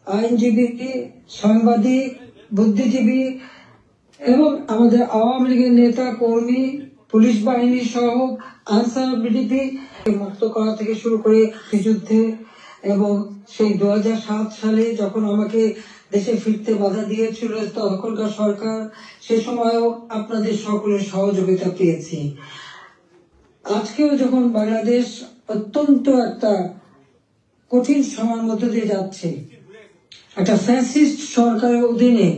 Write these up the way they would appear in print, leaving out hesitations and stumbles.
আইনজীবী, সাংবাদিক, বুদ্ধিজীবী এবং আমাদের আওয়ামী লীগের নেতা কর্মী, পুলিশ বাহিনী সহ আনসার বিডিপি মুক্ত করা থেকে শুরু করে যুদ্ধে এবং সেই 2007 সালে যখন আমাকে দেশে ফিরতে বাধা দিয়েছিল তখনকার সরকার, সে সময়ও আপনাদের সকলের সহযোগিতা পেয়েছি। আজকেও যখন বাংলাদেশ অত্যন্ত একটা কঠিন সময়ের মধ্যে দিয়ে যাচ্ছে, একটা ফ্যাসিস্ট সরকারের অধীনে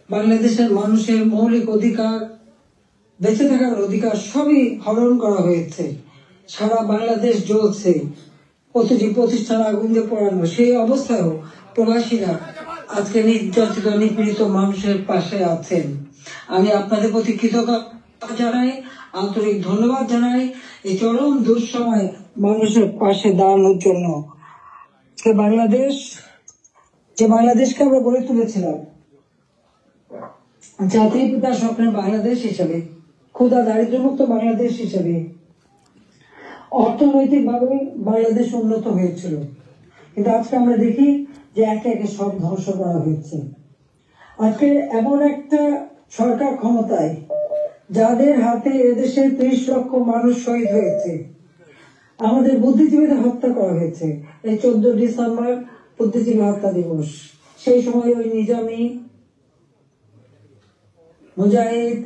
বাংলাদেশের মানুষের মৌলিক অধিকার, বেঁচে থাকার অধিকার সবই হরণ করা হয়েছে। সারা বাংলাদেশ জ্বলছে, প্রতিটি প্রতিষ্ঠান আগুন দিয়ে পোড়ানো। সেই অবস্থায়ও প্রবাসীরা আজকে নির্যাতিত নিপীড়িত মানুষের পাশে আছেন। আমি আপনাদের প্রতি কৃতজ্ঞতা জানাই, আন্তরিক ধন্যবাদ জানাই এই চরম দুঃসময় মানুষের পাশে দাঁড়ানোর জন্য। যে বাংলাদেশকে আমরা গড়ে তুলেছিলাম জাতির পিতার স্বপ্নের বাংলাদেশ হিসেবে, ক্ষুধা দারিদ্র্যমুক্ত বাংলাদেশ হিসেবে, অর্থনৈতিকভাবে বাংলাদেশ উন্নত হয়েছিল, কিন্তু আজকে আমরা দেখি যে একে একে সব ধ্বংস করা হয়েছে। আজকে এমন একটা সরকার ক্ষমতায় যাদের হাতে এদেশের 30 লক্ষ মানুষ শহীদ হয়েছে, আমাদের বুদ্ধিজীবীদের হত্যা করা হয়েছে। এই 14 ডিসেম্বর বুদ্ধিজীবী হত্যা দিবস, সেই সময় ওই নিজামী, মুজাহিদ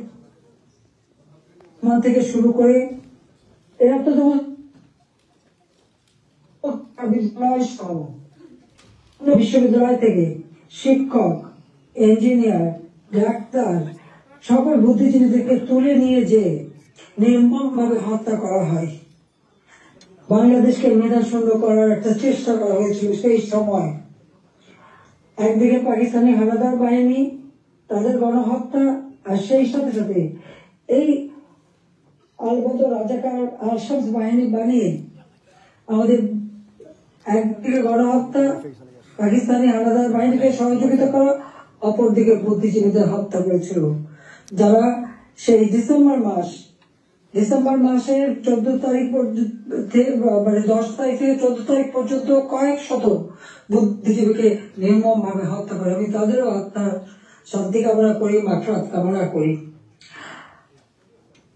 থেকে শুরু করে এরা তো বিশ্ববিদ্যালয় থেকে শিক্ষক, ইঞ্জিনিয়ার, ডাক্তার সকল বুদ্ধিজীবীদেরকে তুলে নিয়ে যে নির্মমভাবে হত্যা করা হয়। বাংলাদেশকে মেধাশূন্য করার একটা চেষ্টা করা হয়েছিল সেই সময়। একদিকে পাকিস্তানি হানাদার বাহিনী, তাদের গণহত্যা, আর সেই সাথে সাথে এই আলবদর রাজাকার আল-শামস বাহিনী বানিয়ে আমাদের একদিকে গণহত্যা, পাকিস্তানি হানাদার বাহিনীকে সহযোগিতা করা, অপরদিকে বুদ্ধিজীবীদের হত্যা করেছিল, যারা সেই ডিসেম্বর মাসের 14 তারিখ মানে 10 তারিখ থেকে 14 তারিখ পর্যন্ত কয়েক শত বুদ্ধিজীবীকে নির্মম ভাবে হত্যা করে। আমি তাদেরও আত্মার শান্তি কামনা করি, মাগফিরাত কামনা করি।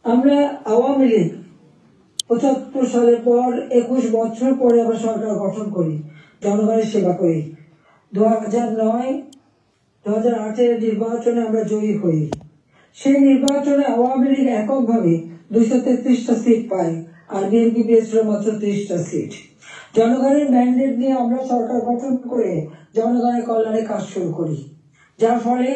আমরা আওয়ামী লীগ 75 সালের পর 21 বছর পরে আমরা সরকার গঠন করি, জনগণের সেবা করি। 2008-এর নির্বাচনে আমরা জয়ী হই। সেই নির্বাচনে আওয়ামী লীগ এককভাবে 233টা সিট পায়, আর বিএনপি পেয়েছিল মাত্র 30টা সিট। জনগণের ম্যান্ডেট নিয়ে আমরা সরকার গঠন করে জনগণের কল্যাণে কাজ শুরু করি, যার ফলে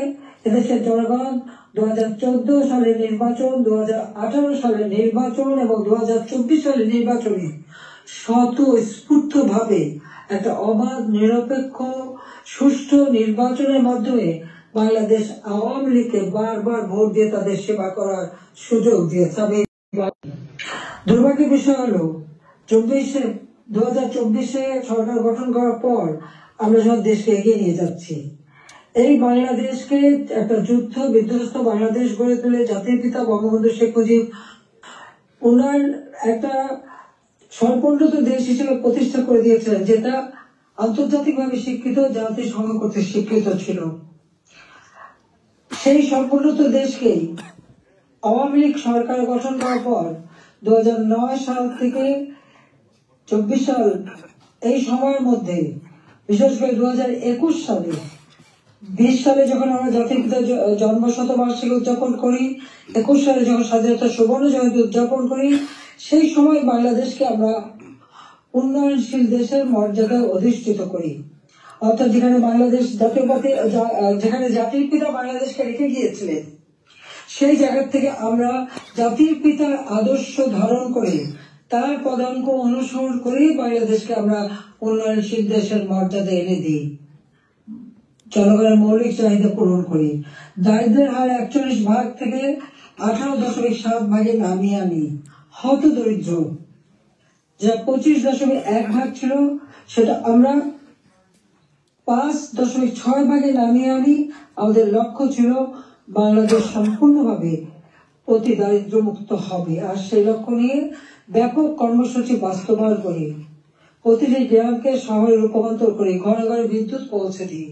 এদেশের জনগণ 2014 সালের নির্বাচন, 2018 সালের নির্বাচন এবং 2024 সালের নির্বাচনে স্বতঃস্ফূর্ত ভাবে একটা অবাধ, নিরপেক্ষ, সুষ্ঠু নির্বাচনের মাধ্যমে বাংলাদেশ আওয়ামী লীগকে বারবার ভোট দিয়ে তাদের সেবা করার সুযোগ দিয়েছে। দুর্ভাগ্যের বিষয় হলো 2024-এ সরকার গঠন করার পর আমরা সব দেশকে এগিয়ে নিয়ে যাচ্ছি। এই বাংলাদেশকে একটা যুদ্ধ বিধ্বস্ত বাংলাদেশ গড়ে তুলে জাতির পিতা বঙ্গবন্ধু শেখ মুজিব উনার একটা সম্পূর্ণত দেশ হিসেবে প্রতিষ্ঠা করে দিয়েছিলেন, যেটা আন্তর্জাতিকভাবে স্বীকৃত, জাতিসংঘ কর্তৃক স্বীকৃত ছিল। সেই সম্পূর্ণত দেশকেই আওয়ামী লীগ সরকার গঠন করার পর 2009 সাল থেকে 24 সাল এই সময়ের মধ্যে, বিশেষ করে 2021 সালে 20 সালে যখন আমরা জাতির পিতার জন্ম শতবার্ষিকী উদযাপন করি, 21 সালে যখন স্বাধীনতা সুবর্ণ জয়ন্তী উদযাপন করি, সেই সময় বাংলাদেশকে আমরা উন্নয়নশীল দেশের মর্যাদায় অধিষ্ঠিত করি। অর্থাৎ যেখানে বাংলাদেশ যেখানে জাতির পিতা বাংলাদেশকে রেখে গিয়েছিলেন, সেই জায়গা থেকে আমরা জাতির পিতার আদর্শ ধারণ করে তার পদাঙ্ক অনুসরণ করে বাংলাদেশকে আমরা উন্নয়নশীল দেশের মর্যাদা এনে দিই, জনগণের মৌলিক চাহিদা পূরণ করি, দারিদ্রের হার 41 ভাগ থেকে 18.7 ভাগে নামিয়ে আনি, হত দরিদ্র যা 25.1 ভাগ ছিল সেটা আমরা 5.6 ভাগে নামিয়ে আনি। আমাদের লক্ষ্য ছিল বাংলাদেশ সম্পূর্ণভাবে অতি দারিদ্র মুক্ত হবে, আর সেই লক্ষ্য নিয়ে ব্যাপক কর্মসূচি বাস্তবায়ন করি। প্রতিটি গ্রামকে শহরে রূপান্তর করি, ঘরে ঘরে বিদ্যুৎ পৌঁছে দিই,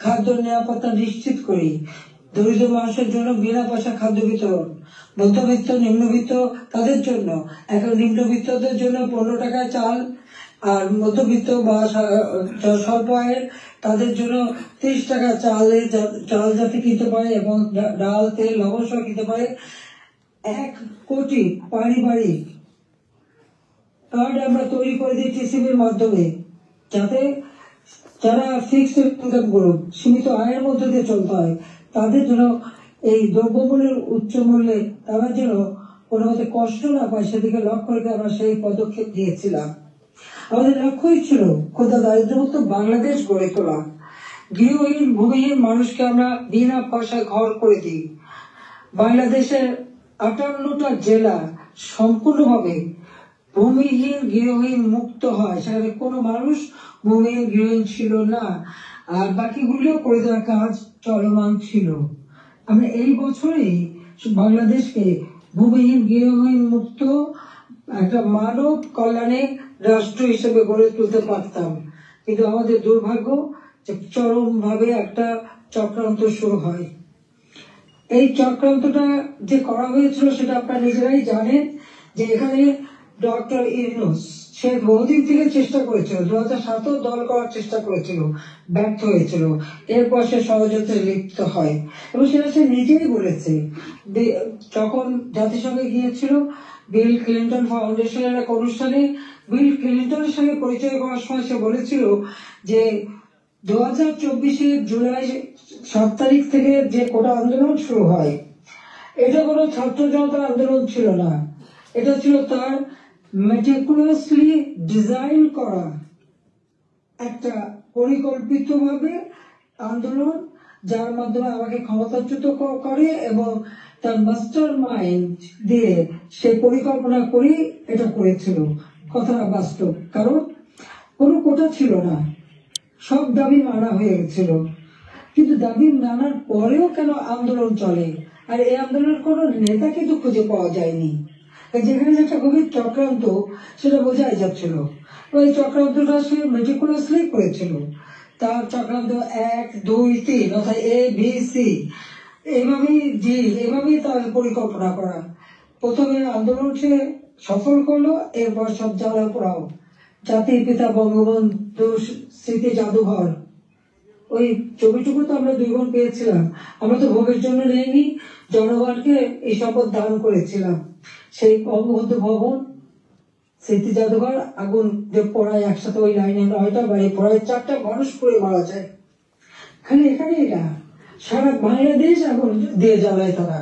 খাদ্য নিরাপত্তা নিশ্চিত করি, দরিদ্র মানুষের জন্য বিনা পয়সা খাদ্য বিতরণ, মধ্যবিত্ত নিম্নবিত্ত তাদের জন্য, এখন নিম্নবিত্তদের জন্য 15 টাকায় চাল, আর মধ্যবিত্ত বা স্বল্প আয়ের তাদের জন্য 30 টাকা চাল যাতে কিনতে পারে এবং ডাল তেল লবণ সহ কিনতে পারে। 1 কোটি পারিবারিক কার্ড আমরা তৈরি করে দিই টিসিবির মাধ্যমে, যাতে যারা ফিক্সড ইনকাম গ্রুপ সীমিত আয়ের মধ্যে দিয়ে চলতে হয় তাদের জন্য এই দ্রব্যমূল্যের উচ্চ মূল্যে তারা যেন কোনো মতে কষ্ট না পায় সেদিকে লক্ষ্য রেখে আমরা সেই পদক্ষেপ দিয়েছিলাম। আমাদের লক্ষ্যই ছিল ক্ষুধা দারিদ্র্যমুক্ত বাংলাদেশ গড়ে তোলা। গৃহহীন ভূমিহীন মানুষকে আমরা বিনা পয়সায় ঘর করে দিই। বাংলাদেশের 58টা জেলা সম্পূর্ণভাবে ভূমিহীন গৃহহীন মুক্ত হয়, সেখানে কোনো মানুষ ভূমিহীন গৃহহীন ছিল না, আর বাকিগুলো করে দেওয়ার কাজ চলমান ছিল। আমরা এই বছরেই বাংলাদেশকে ভূমিহীন গৃহহীন মুক্ত একটা মানব কল্যাণে রাষ্ট্র হিসেবে গড়ে তুলতে পারতাম, কিন্তু আমাদের দুর্ভাগ্য যে চরমভাবে একটা চক্রান্ত শুরু হয়। এই চক্রান্তটা যে করা হয়েছিল সেটা আপনারা নিজেরাই জানেন, যে এখানে ডক্টর ইউনূস সে বহুদিন থেকে চেষ্টা করেছিল, 2007 দল করার চেষ্টা করেছিল, ব্যর্থ হয়েছিল। এরপর সে ষড়যন্ত্রে লিপ্ত হয় এবং সেটা সে নিজেই বলেছে। যখন জাতিসংঘে গিয়েছিল বিল ক্লিন্টন ফাউন্ডেশনের এক অনুষ্ঠানে বিল ক্লিন্টনের সঙ্গে পরিচয় করার সময় সে বলেছিল যে 2024 জুলাই 7 তারিখ থেকে যে কোটা আন্দোলন শুরু হয়, এটা কোনো ছাত্র জনতার আন্দোলন ছিল না, এটা ছিল তার মেটিকুলাসলি ডিজাইন করা একটা পরিকল্পিতভাবে আন্দোলন, যার মাধ্যমে আমাকে ক্ষমতাচ্যুত করে এবং তার মাস্টার মাইন্ড দিয়ে সে পরিকল্পনা করি এটা করেছিল। কথাটা বাস্তব, কারণ কোনো কোটা ছিল না, সব দাবি মানা হয়ে গেছিল, কিন্তু দাবি মানার পরেও কেন আন্দোলন চলে? আর এই আন্দোলনের কোনো নেতা কিন্তু খুঁজে পাওয়া যায়নি। যেখানে একটা গভীর চক্রান্ত সেটা বোঝাই যাচ্ছিল। ওই চক্রান্তটা সে মেটিকুলাসলি করেছিল। তার চক্রান্ত 1, 2, 3 অর্থাৎ ABC এইভাবেই তার পরিকল্পনা করা। প্রথমে আন্দোলন সে সফল করলো, এরপর সব জ্বালা পোড়াও। জাতির পিতা বঙ্গবন্ধু স্মৃতি জাদুঘর, ওই ছবিটুকু তো আমরা 2 গুণ পেয়েছিলাম। আমরা তো ভোগের জন্য নেইনি, জনগণকে এই শপথ দান করেছিলাম। সেই বঙ্গবন্ধু ভবন স্মৃতি জাদুঘর আগুন যে পড়ায় একসাথে, ওই লাইনে 9টা বাড়ি পড়ায় 4টা মানুষ পুড়ে মারা যায়। খালি এখানেই না, সারা বাংলাদেশ আগুন দিয়ে জ্বালায় তারা।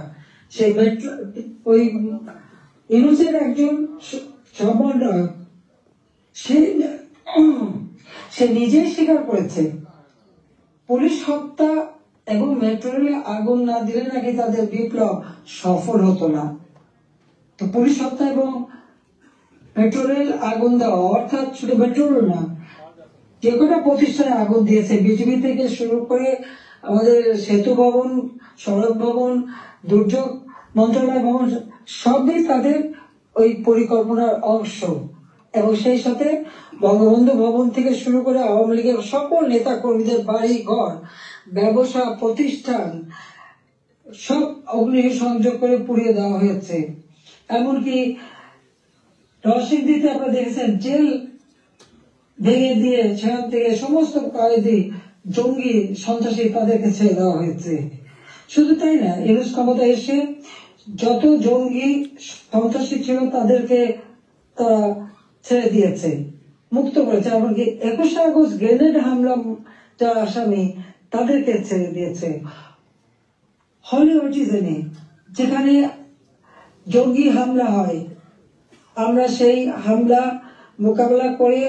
সেই মেট্রো ওই ইউনূসের একজন সমন্বয়ক সে নিজেই স্বীকার করেছে পুলিশ হত্যা এবং মেট্রো রেলে আগুন না দিলে নাকি তাদের বিপ্লব সফল হতো না। তো পুলিশ হত্যা এবং মেট্রো রেল আগুন দেওয়া, অর্থাৎ শুধু মেট্রো রেল না, যে কটা প্রতিষ্ঠানে আগুন দিয়েছে, বিজিবি থেকে শুরু করে আমাদের সেতু ভবন, সড়ক ভবন, দুর্যোগ মন্ত্রণালয় ভবন, সবই তাদের ওই পরিকল্পনার অংশ। এবং সেই সাথে বঙ্গবন্ধু ভবন থেকে শুরু করে আওয়ামী লীগের সকল নেতা কর্মীদের বাড়ি ঘর, ব্যবসা প্রতিষ্ঠান সব অগ্নি সংযোগ করে পুড়িয়ে দেওয়া হয়েছে। এমনকি নরসিংদীতে আপনারা দেখেছেন জেল ভেঙে দিয়ে সেখান থেকে সমস্ত কয়েদি জঙ্গি সন্ত্রাসী তাদেরকে ছেড়ে দেওয়া হয়েছে। শুধু তাই না, ইউনূস ক্ষমতা এসে যত জঙ্গি সন্ত্রাসী ছিল তাদেরকে তারা ছেড়ে দিয়েছে, মুক্ত করেছে। এমনকি 21 আগস্ট গ্রেনেড হামলা যারা আসামি তাদেরকে ছেড়ে দিয়েছে। হলিউডিজনে যেখানে জঙ্গি হামলা হয়, আমরা সেই হামলা মোকাবেলা করে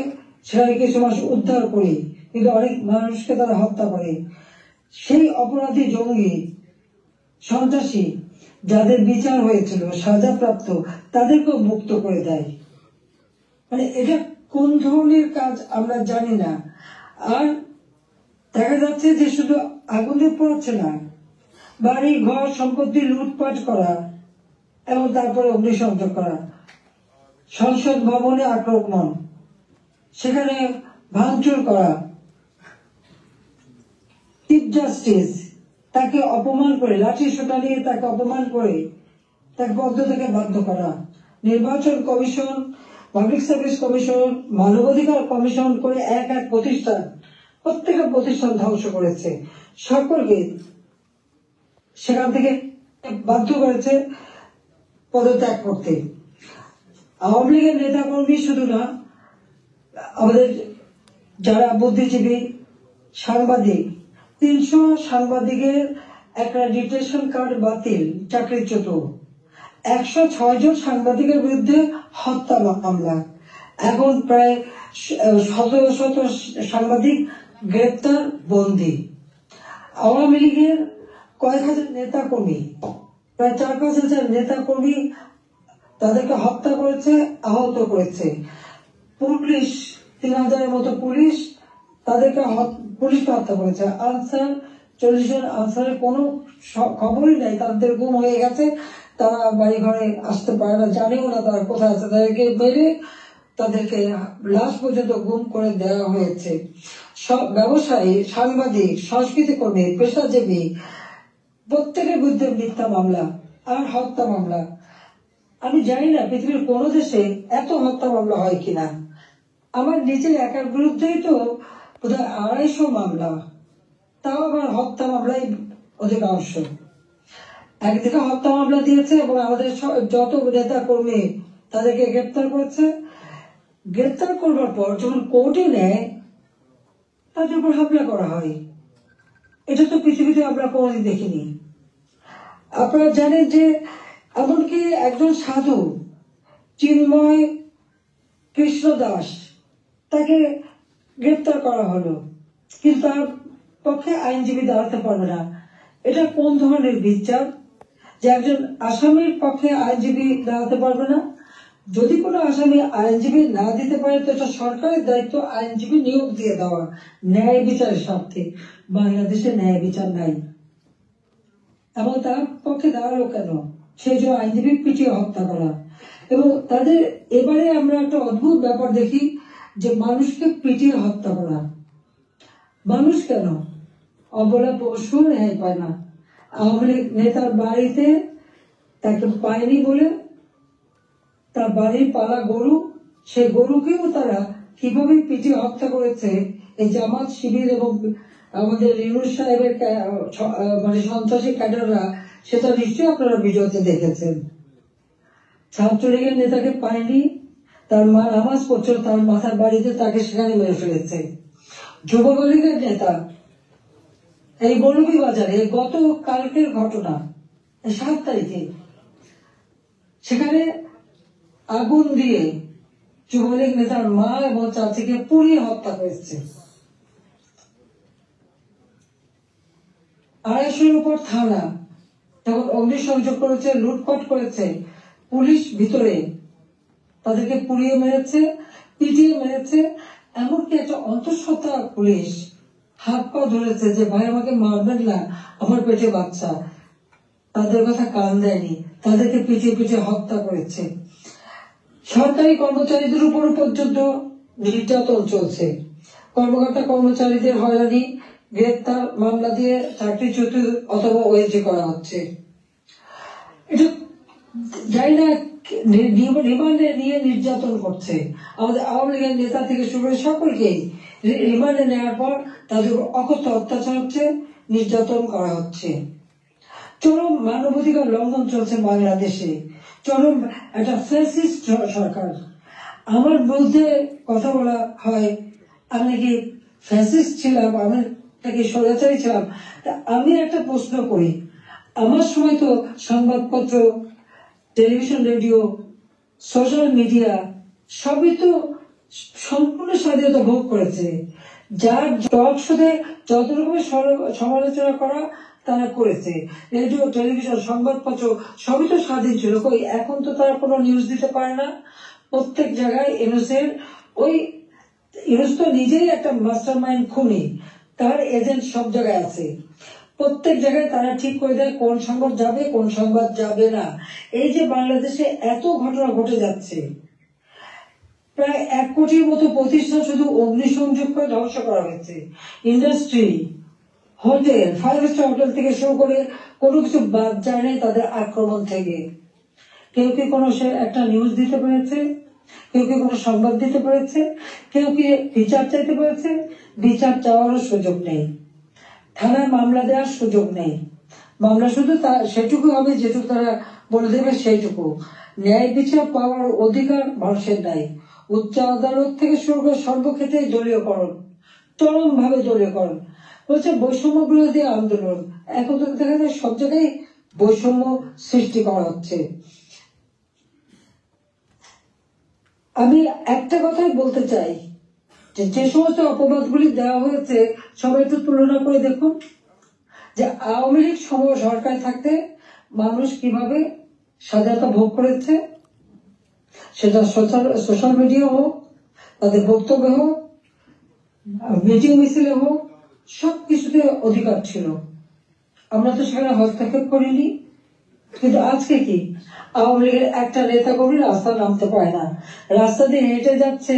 সেখানে কিছু মানুষ উদ্ধার করি, কিন্তু অনেক মানুষকে তারা হত্যা করে। সেই অপরাধী জঙ্গি সন্ত্রাসী যাদের বিচার হয়েছিল, সাজাপ্রাপ্ত, তাদেরকেও মুক্ত করে দেয়। মানে এটা কোন ধরনের কাজ আমরা জানি না। আর দেখা যাচ্ছে যে শুধু আগুনে পড়ছে না, বাড়ি ঘর সম্পত্তি লুটপাট করা এবং তারপরে অগ্নিসংযোগ করা, সংসদ ভবনে আক্রমণ, সেখানে ভাঙচুর করা, চিফ জাস্টিস তাকে অপমান করে, লাঠি সোটা নিয়ে তাকে অপমান করে তাকে পদত্যাগে বাধ্য করা, নির্বাচন কমিশন, পাবলিক সার্ভিস কমিশন, মানবাধিকার কমিশন করে এক এক প্রতিষ্ঠান, প্রত্যেকটা প্রতিষ্ঠান ধ্বংস করেছে, সকলকে সেখান থেকে বাধ্য করেছে পদত্যাগ করতে। আওয়ামী লীগের নেতা কর্মী শুধু না, আমাদের যারা বুদ্ধিজীবী, সাংবাদিক, 300 সাংবাদিকের একটা ডিটেনশন কার্ড বাতিল, চাকরিচ্যুত, 106 জন সাংবাদিকের বিরুদ্ধে হত্যা মামলা, এখন প্রায় 1700 সাংবাদিক গ্রেপ্তার, বন্দী। আওয়ামী লীগের কয়েক হাজার নেতা কর্মী, প্রায় 4-5 হাজার নেতা কর্মী তাদেরকে হত্যা করেছে, আহত করেছে। পুলিশ 3000-এর মতো পুলিশ তাদেরকে পুলিশকে হত্যা করেছে। আনসার 40 জন আনসারের কোনো খবরই নাই, তাদের গুম হয়ে গেছে, তারা বাড়ি ঘরে আসতে পারে না, জানেও না তারা কোথায় আছে, তাদেরকে মেরে তাদেরকে লাশ পর্যন্ত গুম করে দেওয়া হয়েছে। সব ব্যবসায়ী, সাংবাদিক, সংস্কৃতি কর্মী, পেশাজীবী প্রত্যেকের বিরুদ্ধে মিথ্যা মামলা আর হত্যা মামলা। আমি জানি না পৃথিবীর কোন দেশে এত হত্যা মামলা হয় কিনা। আমার নিজের একার বিরুদ্ধেই তো বোধহয় 250 মামলা, তাও আবার হত্যা মামলাই অধিকাংশ। একদিকে হত্যা মামলা দিয়েছে এবং আমাদের যত নেতা কর্মী তাদেরকে গ্রেপ্তার করেছে। গ্রেপ্তার করবার পর যখন কোর্টে নেয়, তাদের উপর হামলা করা হয়। এটা তো পৃথিবীতে আমরা কোনোদিন দেখিনি। আপনারা জানেন যে এমনকি একজন সাধু চিন্ময় কৃষ্ণ দাস, তাকে গ্রেপ্তার করা হলো, কিন্তু তার পক্ষে আইনজীবী দাঁড়াতে পারবে না। এটা কোন ধরনের বিচার যে একজন আসামির পক্ষে আইনজীবী দাঁড়াতে পারবে না? যদি কোনো আসামি আইনজীবী না দিতে পারে তো এটা সরকারের দায়িত্ব আইনজীবী নিয়োগ দিয়ে দেওয়া, ন্যায় বিচারের স্বার্থে। বাংলাদেশে ন্যায় বিচার নাই, এবং তার পক্ষে দাঁড়ালো কেন? সেই জন্য আইনজীবী পিটিয়ে হত্যা করা। এবং তাদের এবারে আমরা একটা অদ্ভুত ব্যাপার দেখি যে মানুষকে পিটিয়ে হত্যা করা। মানুষ কেন? অবলা পশু ন্যায় পায় না। আওয়ামী লীগ নেতার বাড়িতে তাকে পায়নি বলে তার বাড়ির পালা গরু, সেই গরুকেও তারা কিভাবে পিটিয়ে হত্যা করেছে এই জামাত শিবির এবং আমাদের ইউনুস সাহেবের মানে সন্ত্রাসী ক্যাডাররা, সেটা নিশ্চয়ই আপনারা ভিডিওতে দেখেছেন। ছাত্রলীগের নেতাকে পায়নি, তার মা নামাজ পড়ছিল তার মাথার বাড়িতে, তাকে সেখানে মেরে ফেলেছে। যুবলীগের নেতা এই বলবি বাজারে গত কালকের ঘটনা, 7 তারিখে সেখানে আগুন দিয়ে যুবলীগ নেতার মা এবং চাচিকে পুড়িয়ে হত্যা করেছে। 250-র উপর থানা যখন অগ্নিসংযোগ করেছে, লুটপাট করেছে, পুলিশ ভিতরে তাদেরকে পুড়িয়ে মেরেছে, পিটিয়ে মেরেছে। এমনকি একটা অন্তঃসত্ত্বা পুলিশ হাত পা ধরেছে যে ভাই আমাকে মারবেন না, আমার পেটে বাচ্চা। তাদের কথা কান দেয়নি, তাদেরকে পিটিয়ে পিটিয়ে হত্যা করেছে। সরকারি কর্মচারীদের উপর পর্যন্ত নির্যাতন চলছে। কর্মকর্তা কর্মচারীদের হয়রানি, গ্রেপ্তার, মামলা দিয়ে চাকরিচ্যুত অথবা ওএসডি করা হচ্ছে। এটা যাই না, রিমান্ডে নিয়ে নির্যাতন করছে। আমাদের আওয়ামী লীগের নেতা থেকে শুরু করে সকলকেই রিমান্ডে নেওয়ার পর তাদের অকথ্য অত্যাচার হচ্ছে, নির্যাতন করা হচ্ছে। চরম মানবাধিকার লঙ্ঘন চলছে বাংলাদেশে, চরম একটা ফ্যাসিস্ট সরকার। আমার বিরুদ্ধে কথা বলা হয় আমি নাকি ফ্যাসিস্ট ছিলাম, আমি নাকি স্বৈরাচারী ছিলাম। আমি একটা প্রশ্ন করি, আমার সময় তো সংবাদপত্র, টেলিভিশন, রেডিও, সোশ্যাল মিডিয়া সবই তো সম্পূর্ণ স্বাধীনতা ভোগ করেছে। যার টক শোতে যত রকমের সমালোচনা করা তারা করেছে, রেডিও, টেলিভিশন, সংবাদপত্র সবই তো স্বাধীন ছিল। এখন তো তারা কোনো নিউজ দিতে পারে না। প্রত্যেক জায়গায় ইউনুস তো নিজেই একটা মাস্টার মাইন্ড খুনি, তার এজেন্ট সব জায়গায় আছে। প্রত্যেক জায়গায় তারা ঠিক করে দেয় কোন সংবাদ যাবে, কোন সংবাদ যাবে না। এই যে বাংলাদেশে এত ঘটনা ঘটে যাচ্ছে, প্রায় 1 কোটির মতো প্রতিষ্ঠান শুধু অগ্নিসংযোগ করে ধ্বংস করা হয়েছে। ইন্ডাস্ট্রি, হোটেল, 5 স্টার হোটেল থেকে শুরু করে কোনো কিছু বাদ যায় নাই তাদের আক্রমণ থেকে। কেউ কি কোনো একটা নিউজ দিতে পেরেছে? কেউ কি কোনো সংবাদ দিতে পেরেছে? কেউ কি বিচার চাইতে পেরেছে? বিচার চাওয়ারও সুযোগ নেই, থানায় মামলা দেওয়ার সুযোগ নেই। মামলা শুধু সেটুকু হবে যেটুকু তারা বলে দেবে সেইটুকু। ন্যায় বিচার পাওয়ার অধিকার মানুষের নাই। উচ্চ আদালত থেকে শুরু করে সর্বক্ষেত্রে দলীয়করণ, চরম ভাবে দলীয়করণ। বলছে বৈষম্য বিরোধী আন্দোলন, এখন তো দেখা যায় সব জায়গায় বৈষম্য সৃষ্টি করা হচ্ছে। আমি একটা কথাই বলতে চাই, যে সমস্ত অপবাদগুলি দেওয়া হয়েছে সবাই একটু তুলনা করে দেখুন যে আওয়ামী লীগ সরকার থাকতে মানুষ কিভাবে স্বাধীনতা ভোগ করেছে, সেটা সোশ্যাল মিডিয়া হোক, তাদের বক্তব্য হোক, মিটিং মিছিলে হোক, সবকিছুতে অধিকার ছিল। আমরা তো সেখানে হস্তক্ষেপ করিনি। কিন্তু আজকে কি আওয়ামী লীগের একটা নেতা কর্মী রাস্তা নামতে পারে না, রাস্তা দিয়ে হেঁটে যাচ্ছে,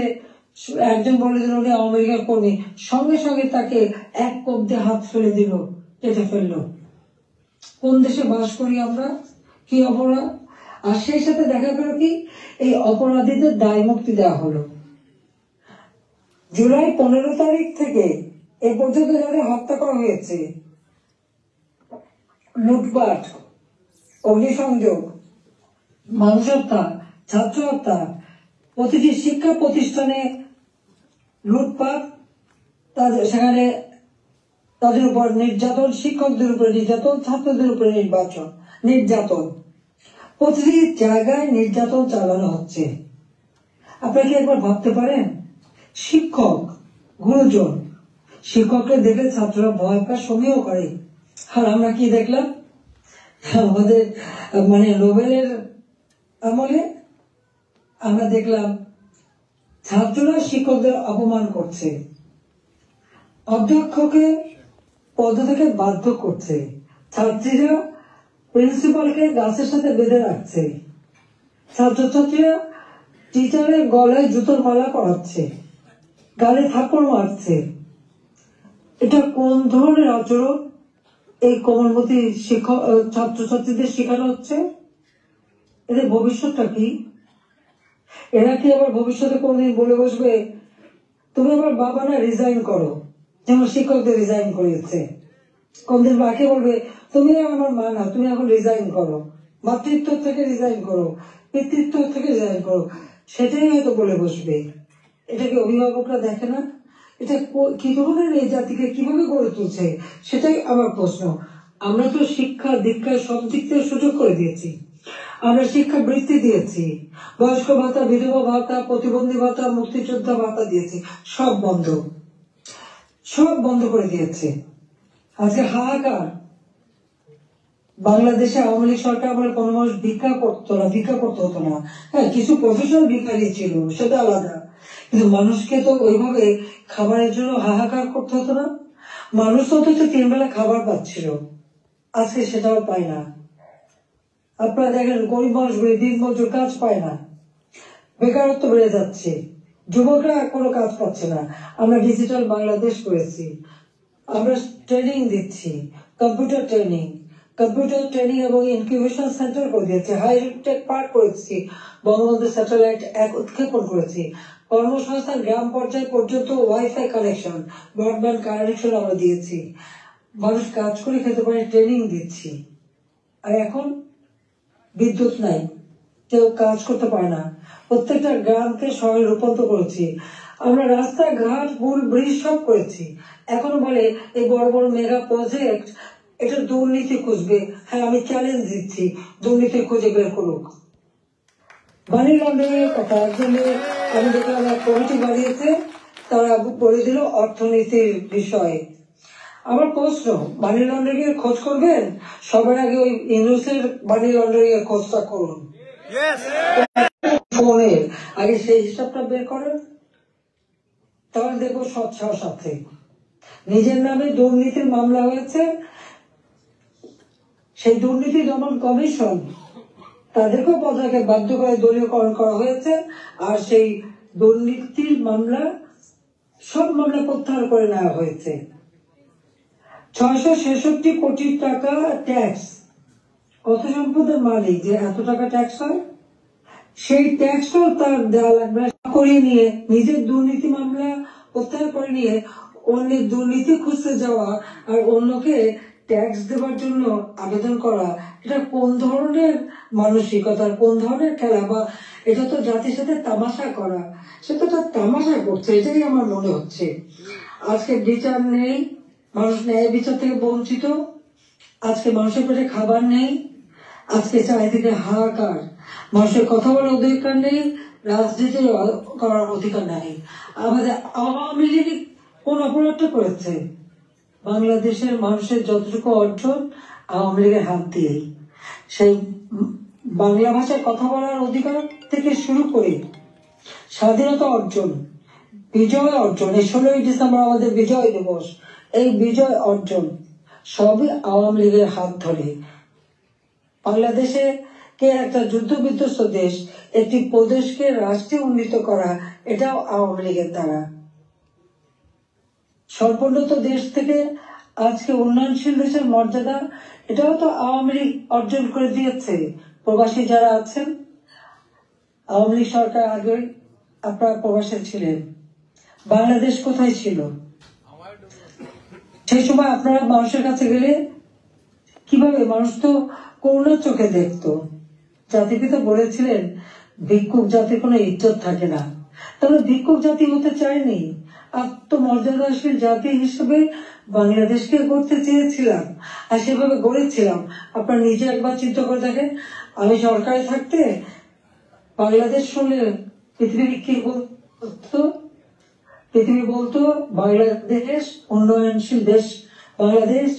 একজন বলে দিল উনি আওয়ামী লীগের কর্মী, সঙ্গে সঙ্গে তাকে এক কোপ দিয়ে হাত ফেলে দিল, কেটে ফেললো। কোন দেশে বাস করি আমরা? কি অপরাধ! আর সেই সাথে দেখা গেল কি এই অপরাধীদের দায় মুক্তি দেওয়া হলো। জুলাই 15 তারিখ থেকে এ পর্যন্ত যাদের হত্যা করা হয়েছে, লুটপাট, অগ্নিসংযোগ, মানুষ হত্যা, ছাত্র হত্যা, প্রতিটি শিক্ষা প্রতিষ্ঠানে লুটপাট, সেখানে তাদের উপর নির্যাতন, শিক্ষকদের উপরে নির্যাতন, ছাত্রদের উপরে নির্যাতন, প্রতিটি জায়গায় নির্যাতন চালানো হচ্ছে। আপনারা কি একবার ভাবতে পারেন? শিক্ষক, গুরুজন, শিক্ষককে দেখে ছাত্ররা ভয় পায়, সমীহ করে। আর আমরা কি দেখলাম? আমাদের নোবেলের আমলে আমরা দেখলাম ছাত্ররা শিক্ষকদের অপমান করছে, অধ্যক্ষকে পদ থেকে বাধ্য করছে, ছাত্রীরা প্রিন্সিপালকে গাছের সাথে বেঁধে রাখছে, ছাত্রছাত্রীরা টিচারের গলায় জুতোর মালা পরাচ্ছে, গালে থাপ্পড় মারছে। এটা কোন ধরনের আচরণ এই কোমলমতি শিক্ষক ছাত্রছাত্রীদের শেখানো হচ্ছে? এদের ভবিষ্যৎটা কি? এরা কি আবার ভবিষ্যতে কোনদিন বলে বসবে তুমি আবার বাবা না রিজাইন করো, যেমন শিক্ষকদের রিজাইন করিয়েছে? কোনদিন বাকি বলবে তুমি আমার মা না, তুমি এখন রিজাইন করো, মাতৃত্ব থেকে রিজাইন করো, পিতৃত্ব থেকে রিজাইন করো, সেটাই হয়তো বলে বসবে। এটা কি অভিভাবকরা দেখে না? এটা কি ধরনের এই জাতিকে কিভাবে গড়ে তুলছে সেটাই আমার প্রশ্ন। আমরা তো শিক্ষা দীক্ষায় সব দিক থেকে সুযোগ করে দিয়েছি, আমরা শিক্ষা বৃত্তি দিয়েছি, বয়স্ক ভাতা, বিধবা ভাতা, প্রতিবন্ধী ভাতা, মুক্তিযোদ্ধা ভাতা দিয়েছি, সব বন্ধ করে দিয়েছে। আজকে হাহাকার। বাংলাদেশে আওয়ামী লীগ সরকার বলে কোনো মানুষ ভিক্ষা করতে হতো না। হ্যাঁ, কিছু প্রফেশনাল ভিখারি ছিল, সেটা আলাদা, কিন্তু মানুষকে তো ওইভাবে খাবারের জন্য হাহাকার করতে হতো না। মানুষ তো 3 বেলা খাবার পাচ্ছিল, আজকে সেটাও পায় না। আপনারা দেখেন গরিব মানুষগুলি দিনমজুর, কাজ পায় না, বেকারত্ব বেড়ে যাচ্ছে, যুবকরা কোনো কাজ পাচ্ছে না। আমরা ডিজিটাল বাংলাদেশ করেছি, আমরা ট্রেনিং দিচ্ছি, কম্পিউটার ট্রেনিং এবং ইনকিউবেশন সেন্টার করে দিয়েছি, হাইটেক পার্ক করেছি, বঙ্গবন্ধু স্যাটেলাইট উৎক্ষেপণ করেছি, কর্মসংস্থান গ্রাম পর্যায় পর্যন্ত ওয়াইফাই কানেকশন, ব্রডব্যান্ড কানেকশন আমরা দিয়েছি, মানুষ কাজ করে খেতে পারে, ট্রেনিং দিচ্ছি। আর এখন বিদ্যুৎ নাই, কেউ কাজ করতে পারে না, প্রত্যেকটা গ্রামকে শহরে রূপান্তর করেছি, আমরা রাস্তাঘাট, পুল, ব্রিজ সব করেছি। এখনো বলে এই বড় বড় মেগা প্রজেক্ট, এটা দুর্নীতি খুঁজবে। হ্যাঁ, আমি চ্যালেঞ্জ দিচ্ছি, দুর্নীতি খুঁজে বের করুক। মানি লন্ডারিং এর কথা একজনে আমি দেখলাম এক কমিটি বানিয়েছে, তারা বলে দিল অর্থনীতির বিষয়ে। আমার প্রশ্ন, মানি লন্ডারিং এর খোঁজ করবেন, সবার আগে ওই ইউনুসের মানি লন্ডারিং এর খোঁজটা করুন, ফোনের আগে সেই হিসাবটা বের করেন, তাহলে দেখবো সৎসাহস আছে। নিজের নামে দুর্নীতির মামলা হয়েছে, সেই দুর্নীতি দমন কমিশন তাদেরকেও পদত্যাগে বাধ্য করে দলীয়করণ করা হয়েছে, আর সেই দুর্নীতির মামলা, সব মামলা প্রত্যাহার করে নেওয়া হয়েছে। 666 কোটি টাকা ট্যাক্স, কত সম্পদের মালিক যে এত টাকা ট্যাক্স হয়, সেই ট্যাক্সও তার দেওয়া লাগবে করিয়ে নিয়ে, নিজের দুর্নীতি মামলা প্রত্যাহার করে নিয়ে অন্যের দুর্নীতি খুঁজতে যাওয়া আর অন্যকে ট্যাক্স দেওয়ার জন্য আবেদন করা, এটা কোন ধরনের মানসিকতার, কোন ধরনের খেলা? বা এটা তো জাতির সাথে তামাশা করা, সেটা তো তামাশা করছে, এটাই আমার মনে হচ্ছে। আজকে বিচার নেই, মানুষ ন্যায় বিচার থেকে বঞ্চিত, আজকে মানুষের পেটে খাবার নেই, আজকে চারিদিকে হাহাকার, মানুষের কথা বলার অধিকার নেই, রাজনীতি করার অধিকার নাই। আমাদের আওয়ামী লীগ কোন অপরাধটা করেছে? বাংলাদেশের মানুষের যতটুকু অর্জন আওয়ামী লীগের হাত দিয়েই, সেই বাংলা ভাষায় কথা বলার অধিকার থেকে শুরু করে স্বাধীনতা অর্জন, বিজয় অর্জন, এই 16ই ডিসেম্বর আমাদের বিজয় দিবস, এই বিজয় অর্জন সবই আওয়ামী লীগের হাত ধরে। বাংলাদেশে কে একটা যুদ্ধ বিধ্বস্ত দেশ, একটি প্রদেশকে রাষ্ট্রে উন্নীত করা, এটাও আওয়ামী লীগের দ্বারা। স্বল্পোন্নত দেশ থেকে আজকে উন্নয়নশীল দেশের মর্যাদা, এটাও তো আওয়ামী লীগ অর্জন করে দিয়েছে। প্রবাসী যারা আছেন, আওয়ামী লীগ সরকার আগে আপনারা প্রবাসী ছিলেন, বাংলাদেশ কোথায় ছিল? সেই সময় আপনারা মানুষের কাছে গেলে কিভাবে? মানুষ তো করুণার চোখে দেখতো। জাতিপিতা বলেছিলেন ভিক্ষুক জাতির কোনো ইজ্জত থাকে না। তাহলে ভিক্ষুক জাতি হতে চায়নি, আত্মমর্যাদাশীল জাতি হিসেবে বাংলাদেশকে গড়তে চেয়েছিলাম, আর সেভাবে গড়েছিলাম। আপনারা নিজে একবার চিন্তা করে দেখেন, আমি সরকারে থাকতে বাংলাদেশ শুনলে পৃথিবী কি বলতো? পৃথিবী বলতো বাংলাদেশ উন্নয়নশীল দেশ, বাংলাদেশ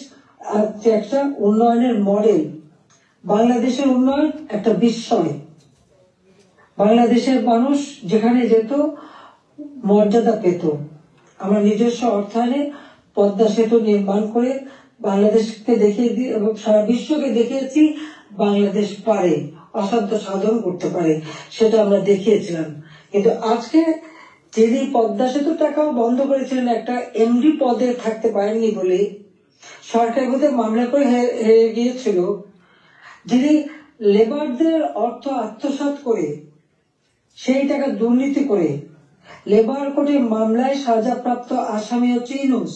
একটা উন্নয়নের মডেল, বাংলাদেশের উন্নয়ন একটা বিস্ময়। বাংলাদেশের মানুষ যেখানে যেত মর্যাদা পেত। আমরা নিজস্ব অর্থায়নে পদ্মা সেতু নির্মাণ করে বাংলাদেশকে দেখিয়ে দিই এবং সারা বিশ্বকে দেখিয়েছি বাংলাদেশ পারে, অসাধ্য সাধন করতে পারে, সেটা আমরা দেখিয়েছিলাম। কিন্তু আজকে যিনি পদ্মা সেতু টাকাও বন্ধ করেছিলেন একটা এমডি পদে থাকতে পারেননি বলে সরকারের মধ্যে মামলা করে হেরে গিয়েছিল, যিনি লেবারদের অর্থ আত্মসাৎ করে সেই টাকা দুর্নীতি করে লেবার কোর্টে মামলায় সাজাপ্রাপ্ত আসামি হচ্ছে ইউনূস।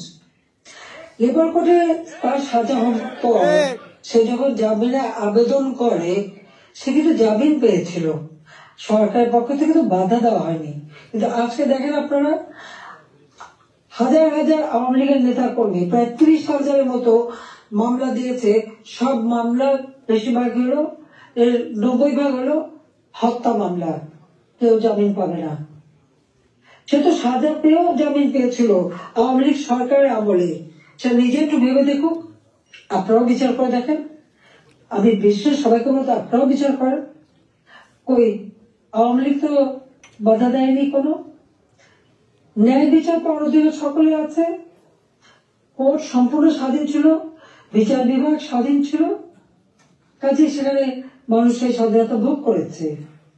লেবার কোর্টে তার সাজা হওয়ার পর সে যখন জামিনে আবেদন করে, সে কিন্তু জামিন পেয়েছিল, সরকারের পক্ষ থেকে তো বাধা দেওয়া হয়নি। কিন্তু আজকে দেখেন আপনারা, হাজার হাজার আওয়ামী লীগের নেতা কর্মী, প্রায় 30,000-এর মতো মামলা দিয়েছে। সব মামলা বেশিরভাগ হলো, 90% হলো হত্যা মামলা, কেউ জামিন পাবে না। সে তো সাজা পেয়েও জামিন পেয়েছিল আওয়ামী লীগ সরকারের আমলে। সে নিজে একটু ভেবে দেখুক, আপনারাও বিচার করে দেখেন। আমি বিশ্বের সবাইকে বলতে আপনারাও বিচার করেন। কই আওয়ামী লীগ তো বাধা দেয়নি কোনো। ন্যায় বিচার পাওয়ার অধিকার সকলে আছে, কোর্ট সম্পূর্ণ স্বাধীন ছিল, বিচার বিভাগ স্বাধীন ছিল, কাজে সেখানে মানুষ সেই স্বাধীনতা ভোগ করেছে।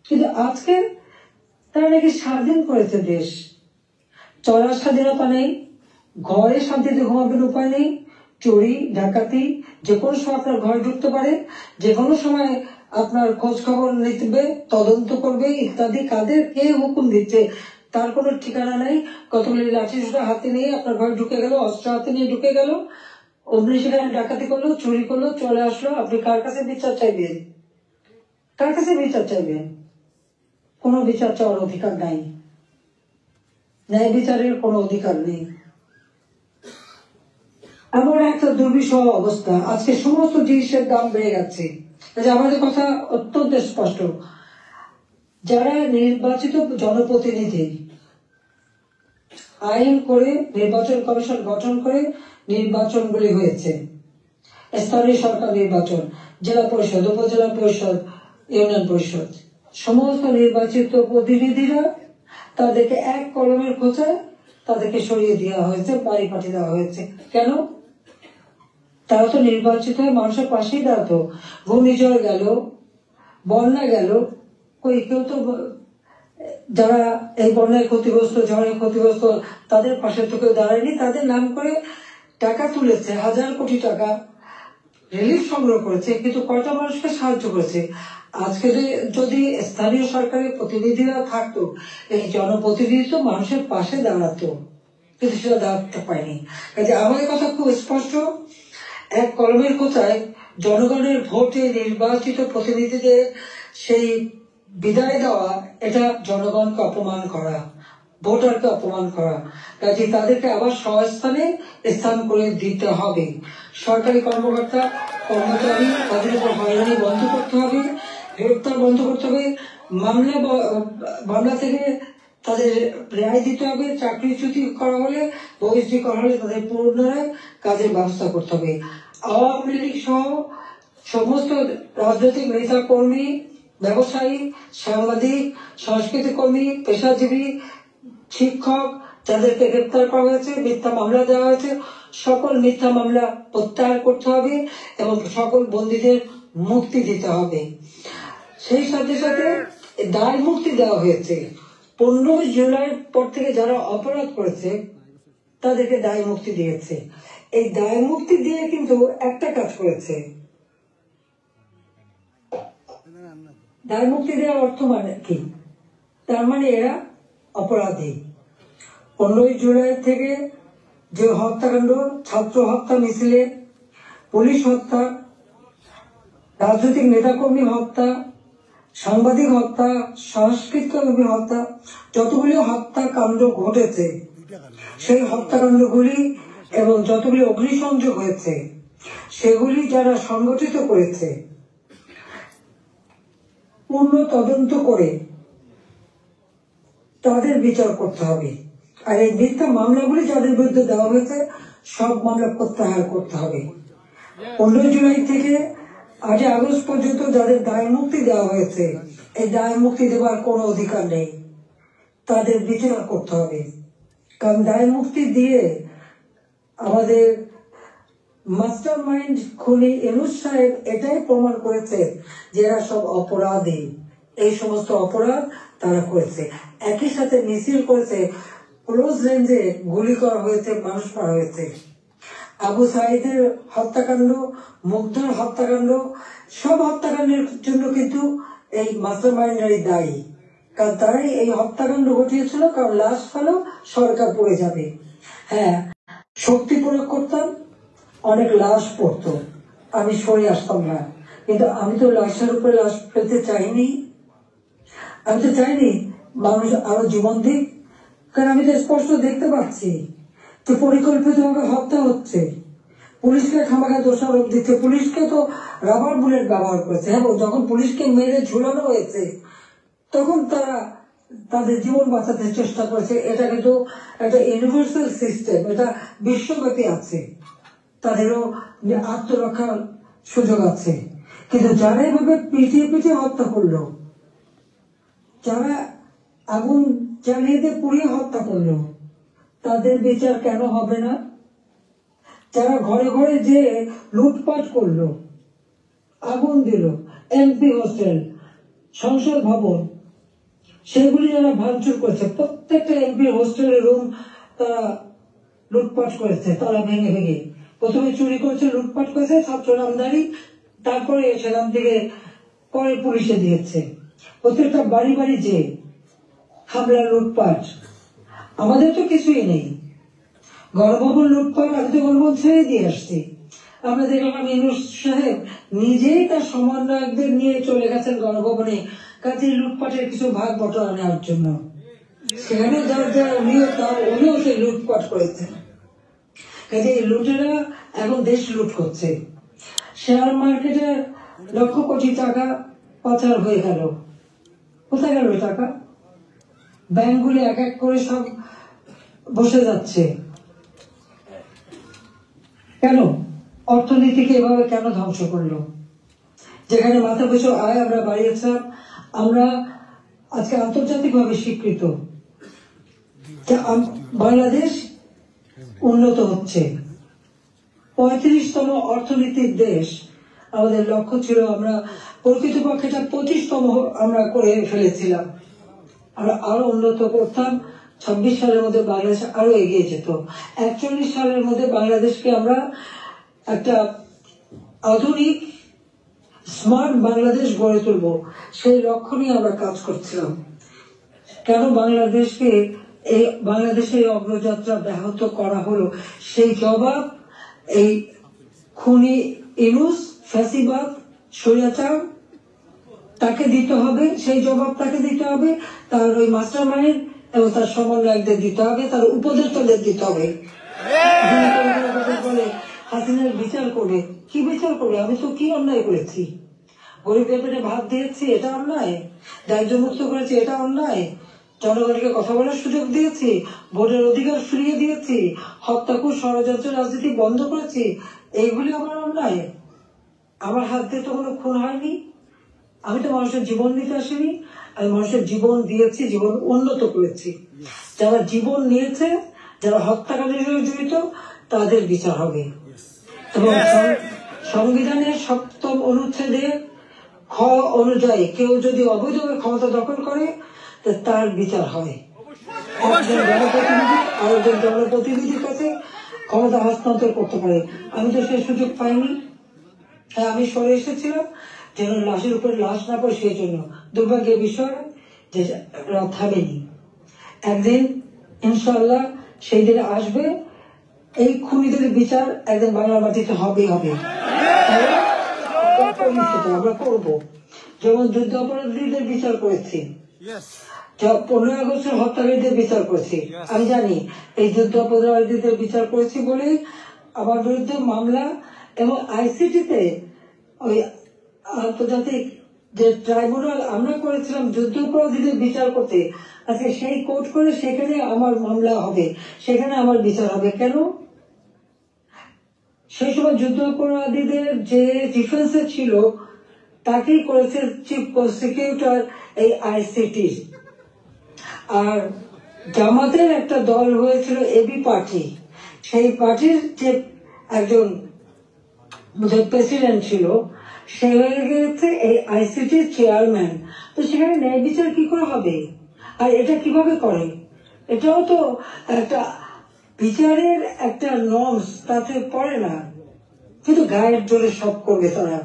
কিন্তু আজকে তারা নাকি স্বাধীন করেছে দেশ, চলার স্বাধীনতা নেই, ঘরে শান্তিতে ঘুমাবেন উপায় নেই, চুরি ডাকাতি যে কোনো সময় আপনার ঘরে ঢুকতে পারে, যে কোনো সময় আপনার খোঁজ খবর নিতে, তদন্ত করবে ইত্যাদি। কাদের কে হুকুম দিচ্ছে তার কোনো ঠিকানা নাই। কতগুলি লাঠি সোটা হাতে নিয়ে আপনার ঘরে ঢুকে গেল, অস্ত্র হাতে নিয়ে ঢুকে গেল, অমনি সেখানে ডাকাতি করলো, চুরি করলো, চলে আসলো। আপনি কার কাছে বিচার চাইবেন? কার কাছে বিচার চাইবেন? কোনো বিচার চাওয়ার অধিকার নাই, ন্যায় বিচারের কোনো অধিকার নেই। এমন একটা দুর্বিষহ অবস্থা, আজকে সমস্ত জিনিসের দাম বেড়ে যাচ্ছে। আমাদের কথা অত্যন্ত স্পষ্ট, যারা নির্বাচিত জনপ্রতিনিধি আইন করে নির্বাচন কমিশন গঠন করে নির্বাচনগুলি হয়েছে, স্থানীয় সরকার নির্বাচন, জেলা পরিষদ, উপজেলা পরিষদ, ইউনিয়ন পরিষদ, সমস্ত নির্বাচিত প্রতিনিধিরা তাদেরকে এক কলমের খোঁচায় তাদেরকে সরিয়ে দেওয়া হয়েছে, বাড়ি পাঠিয়ে দেওয়া হয়েছে। কেন? তারা তো নির্বাচিত হয়ে মানুষের পাশেই দাঁড়াতো। ঘূর্ণিঝড় গেল, বন্যা গেল, কেউ তো যারা এই বন্যায় ক্ষতিগ্রস্ত, ঝড়ে ক্ষতিগ্রস্ত, তাদের পাশে তো কেউ দাঁড়ায়নি। তাদের নাম করে টাকা তুলেছে, হাজার কোটি টাকা রিলিফ সংগ্রহ করেছে, কিন্তু কয়টা মানুষকে সাহায্য করেছে? আজকে যদি স্থানীয় সরকারের প্রতিনিধিরা থাকতো, এই জনপ্রতিনিধি তো মানুষের পাশে দাঁড়াতো, কিন্তু সেটা দাঁড়াতে পারেনি। কাজে আমাদের কথা খুব স্পষ্ট, এক কলমের কোথায় জনগণের ভোটে নির্বাচিত প্রতিনিধিদের সেই বিদায় দেওয়া, এটা জনগণকে অপমান করা, ভোটারকে অপমান করা। কাজে তাদেরকে আবার স্বস্থানে স্থান করে দিতে হবে। সরকারি কর্মকর্তা কর্মচারী তাদের উপর হয়রানি বন্ধ করতে হবে, গ্রেপ্তার বন্ধ করতে হবে, মামলা থেকে তাদের রেহাই দিতে হবে, চাকরিচ্যুতি করা হলে, বহিষ্কৃতি করা হলে তাদের পুনরায় কাজের ব্যবস্থা করতে হবে। আওয়ামী লীগ সহ সমস্ত রাজনৈতিক নেতা কর্মী, ব্যবসায়ী, সাংবাদিক, সংস্কৃতি কর্মী, পেশাজীবী, শিক্ষক যাদেরকে গ্রেপ্তার করা হয়েছে, মিথ্যা মামলা দেওয়া হয়েছে, সকল মিথ্যা মামলা প্রত্যাহার করতে হবে এবং সকল বন্দীদের মুক্তি দিতে হবে। সেই সাথে সাথে দায় মুক্তি দেওয়া হয়েছে। 15 জুলাইয়ের পর থেকে যারা অপরাধ করেছে তাদেরকে দায় মুক্তি দিয়েছে। এই দায় মুক্তি দিয়ে কিন্তু একটা কাজ করেছে, দায় মুক্তি দেওয়ার অর্থ মানে কি? তার মানে এরা অপরাধী। 15 জুলাই থেকে যে হত্যাকাণ্ড, ছাত্র হত্যা মিছিলে, পুলিশ হত্যা, রাজনৈতিক নেতাকর্মী হত্যা, সাংবাদিক হত্যা, সংস্কৃতকর্মী হত্যা, যতগুলি হত্যাকাণ্ড ঘটেছে, সেই হত্যাকাণ্ডগুলি এবং যতগুলি অগ্নিসংযোগ হয়েছে, সেগুলি যারা সংগঠিত করেছে পূর্ণ তদন্ত করে তাদের বিচার করতে হবে। আর এই মিথ্যা মামলাগুলি যাদের বিরুদ্ধে দেওয়া হয়েছে সব মামলা প্রত্যাহার করতে হবে। 15 জুলাই থেকে 8 আগস্ট পর্যন্ত যাদের দায় মুক্তি দেওয়া হয়েছে, এই দায় মুক্তি দেওয়ার কোনো অধিকার নেই, তাদের বিচার করতে হবে। কারণ দায় মুক্তি দিয়ে আমাদের মাস্টার মাইন্ড খুনি ইউনূস সাহেব এটাই প্রমাণ করেছে যে এরা সব অপরাধী, এই সমস্ত অপরাধ তারা করেছে। একই সাথে মিছিল করেছে, ক্লোজ রেঞ্জে গুলি করা হয়েছে, মানুষ মারা হয়েছে। আবু সাঈদের হত্যাকাণ্ড, মুগ্ধর হত্যাকাণ্ড, সব হত্যাকাণ্ডের জন্য কিন্তু এই মাস্টার মাইন্ডারই দায়ী। কারণ তারাই এই হত্যাকাণ্ড ঘটিয়েছিল, কারণ লাশ ফেলো সরকার পড়ে যাবে। হ্যাঁ, শক্তি প্রয়োগ করতাম, অনেক লাশ পড়তো, আমি সরে আসতাম না, কিন্তু আমি তো লাশের উপরে লাশ ফেলতে চাইনি। আমি তো চাইনি মানুষ আরো জীবন দিক, কারণ আমি তো স্পষ্ট দেখতে পাচ্ছি যে পরিকল্পিতভাবে হত্যা হচ্ছে। পুলিশকে খামাখা দোষারোপ দিচ্ছে, পুলিশকে তো রাবার বুলেট ব্যবহার করেছে এবং যখন পুলিশকে মেরে ঝুলানো হয়েছে তখন তারা তাদের জীবন বাঁচাতে চেষ্টা করেছে। এটা কিন্তু একটা ইউনিভার্সাল সিস্টেম, এটা বিশ্বব্যাপী আছে, তাদেরও আত্মরক্ষার সুযোগ আছে। কিন্তু যারা এভাবে পিটিয়ে পিটিয়ে হত্যা করলো, যারা আগুন জ্বালিয়ে দিয়ে পুড়িয়ে হত্যা করলো, তাদের বিচার কেন হবে না? যারা ঘরে ঘরে যে লুটপাট করলো, আগুন দিল, এমপি হোস্টেল, সংসদ ভবন, সেগুলি যারা ভাঙচুর করেছে, প্রত্যেকটা এমপি হোস্টেলের রুম তারা লুটপাট করেছে, তারা ভেঙে ভেঙে। প্রথমে চুরি করেছে, লুটপাট করেছে, ছাত্র নামদারি, তারপরে সেখান থেকে পরে পুলিশে দিয়েছে। প্রত্যেকটা বাড়ি বাড়ি যে হামলা, লুটপাট। আমাদের তো কিছুই নেই, গণভবন লুটপাট, আমি তো গণভবন ছেড়ে দিয়ে আসছি। আমরা দেখলাম ইউনূস সাহেব নিজেই তার সমন্বয়কদের নিয়ে চলে গেছেন গণভবনে, কাজে লুটপাটের কিছু ভাগ বটরা নেওয়ার জন্য। সেখানে উনিও সেই লুটপাট করেছেন। কাজে এই লুটেরা এখন দেশ লুট করছে। শেয়ার মার্কেটে লক্ষ কোটি টাকা পাচার হয়ে গেল, কোথায় গেল টাকা? ব্যাংকগুলি এক এক করে সব বসে যাচ্ছে। কেন? অর্থনীতিকে এভাবে কেন ধ্বংস করলো? যেখানে মাথা পিছু আয় আমরা বাড়িয়েছিলাম, আমরা আজকে আন্তর্জাতিকভাবে স্বীকৃত, বাংলাদেশ উন্নত হচ্ছে, 35তম অর্থনীতির দেশ। আমাদের লক্ষ্য ছিল, আমরা প্রকৃতপক্ষে 25তম আমরা করে ফেলেছিলাম। আমরা আরো উন্নত করতাম। 26 সালের মধ্যে বাংলাদেশ আরো এগিয়ে যেত। 41 সালের মধ্যে বাংলাদেশকে আমরা একটা আধুনিক স্মার্ট বাংলাদেশ গড়ে তুলব, সেই লক্ষ্য নিয়ে আমরা কাজ করছিলাম। কেন বাংলাদেশের অগ্রযাত্রা ব্যাহত করা হলো, সেই জবাব এই খুনি ইউনূস, ফ্যাসিবাদ, স্বৈরাচার তাকে দিতে হবে। সেই জবাব তাকে দিতে হবে, তার ওই মাস্টার মাইন্ড এবং তার সমন্বয়কদের দিতে হবে, তার উপদেষ্টাদের দিতে হবে। বলে হাসিনার বিচার করবে, কি বিচার করবে? আমি তো কি অন্যায় করেছি? গরিবের পেটে ভাত দিয়েছি, এটা অন্যায়? দারিদ্র মুক্ত করেছি, এটা অন্যায়? জনগণকে কথা বলার সুযোগ দিয়েছি, ভোটের অধিকার ফিরিয়ে দিয়েছি, হত্যাকুশ ষড়যন্ত্র রাজনীতি বন্ধ করেছি, এইগুলি আমার অন্যায়? আমার হাত দিয়ে তো কোনো খুন হয়নি। আমি তো মানুষের জীবন দিতে আসিনি, আমি মানুষের জীবন দিয়েছি, জীবন উন্নত করেছি। যারা জীবন নিয়েছে, যারা হত্যাকাণ্ডের সঙ্গে জড়িত, তাদের বিচার হবে। এবং সংবিধানের 7ম অনুচ্ছেদে খ অনুযায়ী কেউ যদি অবৈধভাবে ক্ষমতা দখল করে, তার বিচার হয়। একজন জনপ্রতিনিধি আরেকজন জনপ্রতিনিধির কাছে ক্ষমতা হস্তান্তর করতে পারে। আমি তো সেই সুযোগ পাইনি, আমি সরে এসেছিলাম যেন লাশের উপর লাশ না পড়ে, সেই জন্য। দুর্ভাগ্যের বিষয় যে থামেনি। একদিন ইনশাআল্লাহ সেই দিনে আসবে, এই খুনিদের বিচার একদিন বাংলার মাটিতে হবেই হবে। আমরা করবো, যেমন যুদ্ধ অপরাধীদের বিচার করেছি, 15 আগস্টের হত্যাকারীদের বিচার করেছি। আমি জানি এই যুদ্ধ অপরাধীদের বিচার করেছি বলেই আমার বিরুদ্ধে মামলা, এবং আইসিটিতে ওই আন্তর্জাতিক যে ট্রাইব্যুনাল আমরা করেছিলাম যুদ্ধ অপরাধীদের বিচার করতে, আজকে সেই কোর্ট করে সেখানে আমার মামলা হবে, সেখানে আমার বিচার হবে। কেন? সেই সময় যুদ্ধ অপরাধীদের যে ডিফেন্সে ছিল তাকেই করেছে চিফ প্রসিকিউটর এই আইসিটি। আর জামাতের একটা দল হয়েছিল এবি পার্টি, সেই পার্টির যে একজন প্রেসিডেন্ট ছিল, সে হয়ে গেছে এই আইসিটির চেয়ারম্যান। তো সেখানে ন্যায় বিচার কি করে হবে? আর এটা কিভাবে করে? এটাও তো একটা বিচারের একটা নর্মস, তাতে পড়ে না। কিন্তু গায়ের জোরে সব করবে তারা,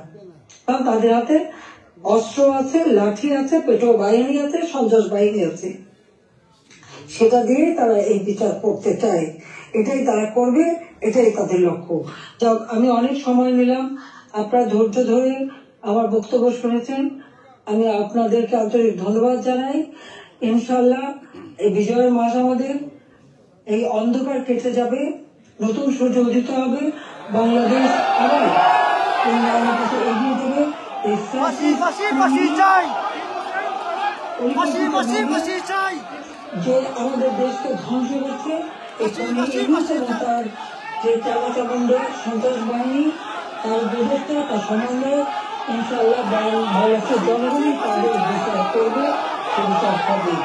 কারণ তাদের হাতে অস্ত্র আছে, লাঠি আছে, পেটো বাহিনী আছে, সন্ত্রাস বাহিনী আছে, সেটা দিয়ে তারা এই বিচার করতে চায়। এটাই তারা করবে, এটাই তাদের লক্ষ্য। যাক, আমি অনেক সময় নিলাম, আপনারা ধৈর্য ধরে আমার বক্তব্য শুনেছেন, আমি আপনাদেরকে আন্তরিক ধন্যবাদ জানাই। ইনশাল্লাহ এই বিজয়ের মাস আমাদের, এই অন্ধকার কেটে যাবে, নতুন সূর্য উদিত হবে, বাংলাদেশ আবার উন্নয়নের কাছে এগিয়ে যাবে। যে আমাদের দেশকে ধ্বংস করছে, তার যে চামাচামুন্ডা সন্ত্রাস বাহিনী, তার উপদেষ্টা, তার সমন্বয়, ইনশাআল্লাহ বাংলাদেশের জনগণই তাদের বিচার করবে, সে বিচার হবে।